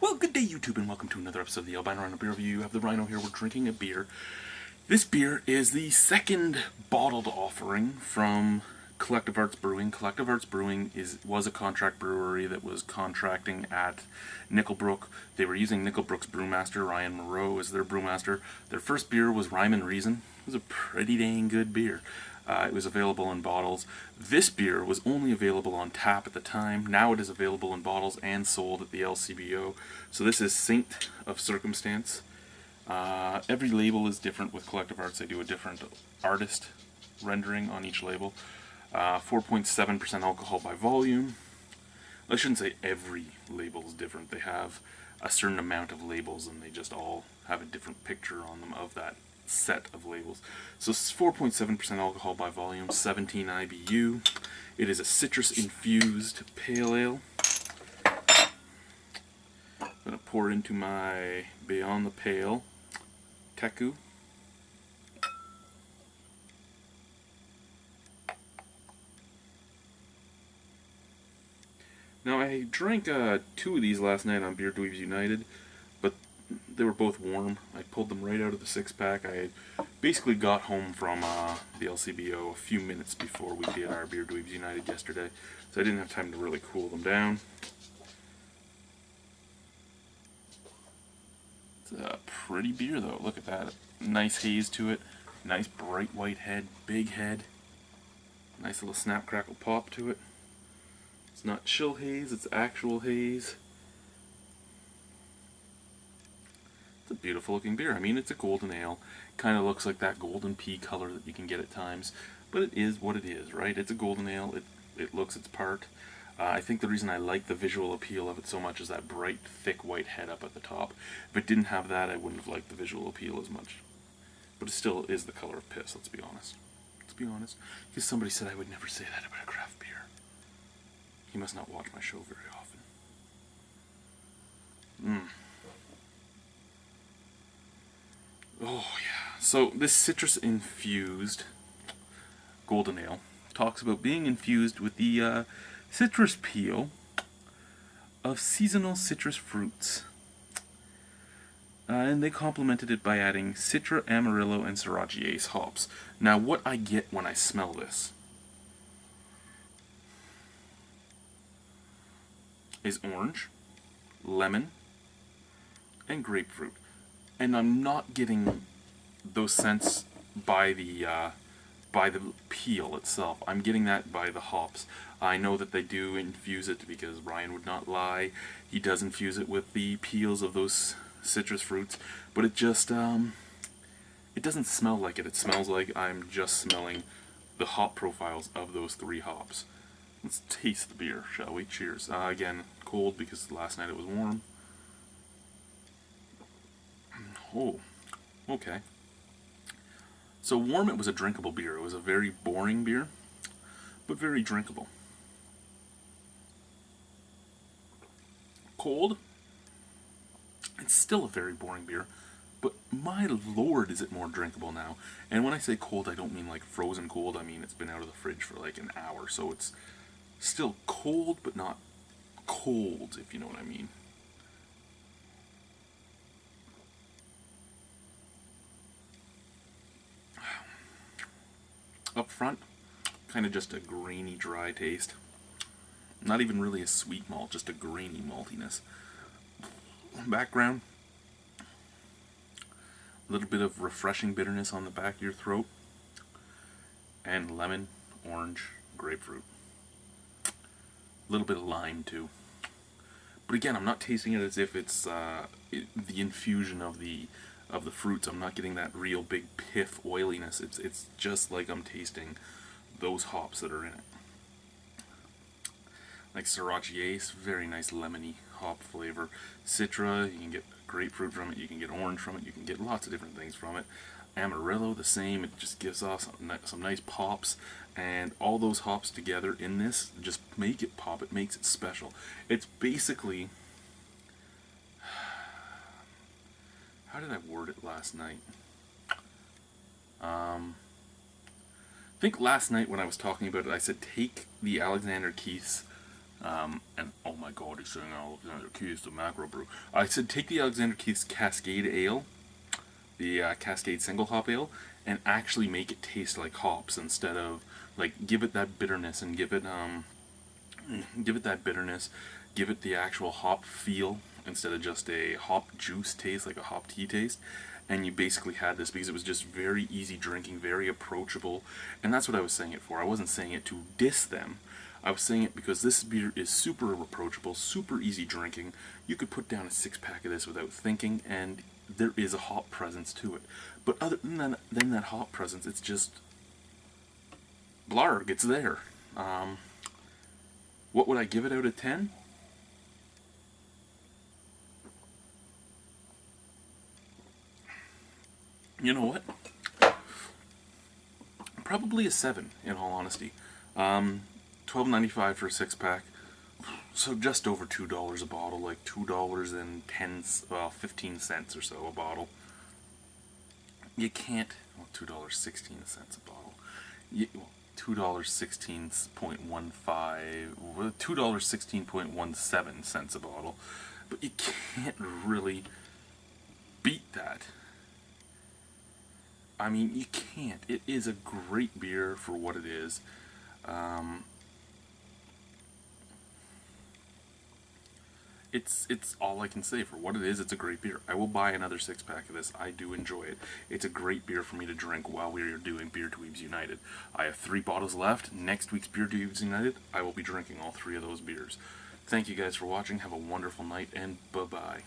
Well, good day YouTube and welcome to another episode of the Albino Rhino Beer Review. You have the Rhino here, we're drinking a beer. This beer is the second bottled offering from Collective Arts Brewing. Collective Arts Brewing was a contract brewery that was contracting at Nickelbrook. They were using Nickelbrook's brewmaster, Ryan Moreau, as their brewmaster. Their first beer was Rhyme and Reason. It was a pretty dang good beer. It was available in bottles. This beer was only available on tap at the time. Now it is available in bottles and sold at the LCBO. So this is Saint of Circumstance. Every label is different with Collective Arts. They do a different artist rendering on each label. 4.7% alcohol by volume. I shouldn't say every label is different. They have a certain amount of labels and they just all have a different picture on them of that set of labels. So 4.7% alcohol by volume, 17 IBU. It is a citrus infused pale ale. I'm going to pour into my Beyond the Pale Teku. Now I drank 2 of these last night on Beer Dweebs United, but they were both warm. I pulled them right out of the 6-pack. I basically got home from the LCBO a few minutes before we did our Beer Dweebs United yesterday, so I didn't have time to really cool them down. It's a pretty beer though, look at that. Nice haze to it, nice bright white head, big head, nice little snap crackle pop to it. It's not chill haze, it's actual haze. It's a beautiful looking beer. I mean, it's a golden ale. Kind of looks like that golden pea color that you can get at times. But it is what it is, right? It's a golden ale. It looks its part. I think the reason I like the visual appeal of it so much is that bright, thick white head up at the top. If it didn't have that, I wouldn't have liked the visual appeal as much. But it still is the color of piss, let's be honest. Let's be honest. Because somebody said I would never say that about a craft beer. He must not watch my show very often. Oh yeah. So this citrus infused golden ale talks about being infused with the citrus peel of seasonal citrus fruits. And they complemented it by adding Citra, Amarillo, and Sriracha hops. Now what I get when I smell this is orange, lemon, and grapefruit. And I'm not getting those scents by the peel itself. I'm getting that by the hops. I know that they do infuse it because Ryan would not lie. He does infuse it with the peels of those citrus fruits, but it just it doesn't smell like it. It smells like I'm just smelling the hop profiles of those 3 hops. Let's taste the beer, shall we? Cheers. Again, cold because last night it was warm. Oh, okay. So warm, it was a drinkable beer. It was a very boring beer, but very drinkable. Cold, it's still a very boring beer, but my lord is it more drinkable now. And when I say cold, I don't mean like frozen cold. I mean it's been out of the fridge for like an hour, so it's still cold, but not cold, if you know what I mean. Up front, kind of just a grainy, dry taste. Not even really a sweet malt, just a grainy maltiness. Background, a little bit of refreshing bitterness on the back of your throat, and lemon, orange, grapefruit. A little bit of lime too. But again, I'm not tasting it as if it's the infusion of the fruits. I'm not getting that real big pith oiliness. It's just like I'm tasting those hops that are in it. Like Sriracha, very nice lemony hop flavor. Citra, you can get grapefruit from it, you can get orange from it, you can get lots of different things from it. Amarillo, the same. It just gives off some nice pops, and all those hops together in this just make it pop. It makes it special. It's basically, how did I word it last night? I think last night when I was talking about it, I said take the Alexander Keith's And oh my god, he's saying Alexander Keith's the macro brew. I said take the Alexander Keith's Cascade Ale, the Cascade single hop ale, and actually make it taste like hops instead of like give it that bitterness and give it that bitterness, give it the actual hop feel instead of just a hop juice taste, like a hop tea taste. And you basically had this because it was just very easy drinking, very approachable, and that's what I was saying it for. I wasn't saying it to diss them. I was saying it because this beer is super approachable, super easy drinking. You could put down a 6-pack of this without thinking, and there is a hop presence to it. But other than that hop presence, it's just blarg, it's there. What would I give it out of 10? You know what? Probably a 7, in all honesty. $12.95 for a 6-pack, so just over $2 a bottle, like $2.15 or so a bottle. You can't, well, $2.16 a bottle. $2.16.15, $2.16.17 a bottle, but you can't really beat that. I mean, you can't. It is a great beer for what it is. It's all I can say for what it is. It's a great beer. I will buy another 6-pack of this. I do enjoy it. It's a great beer for me to drink while we are doing Beer Dweebs United. I have 3 bottles left. Next week's Beer Dweebs United, I will be drinking all 3 of those beers. Thank you guys for watching. Have a wonderful night, and bye-bye.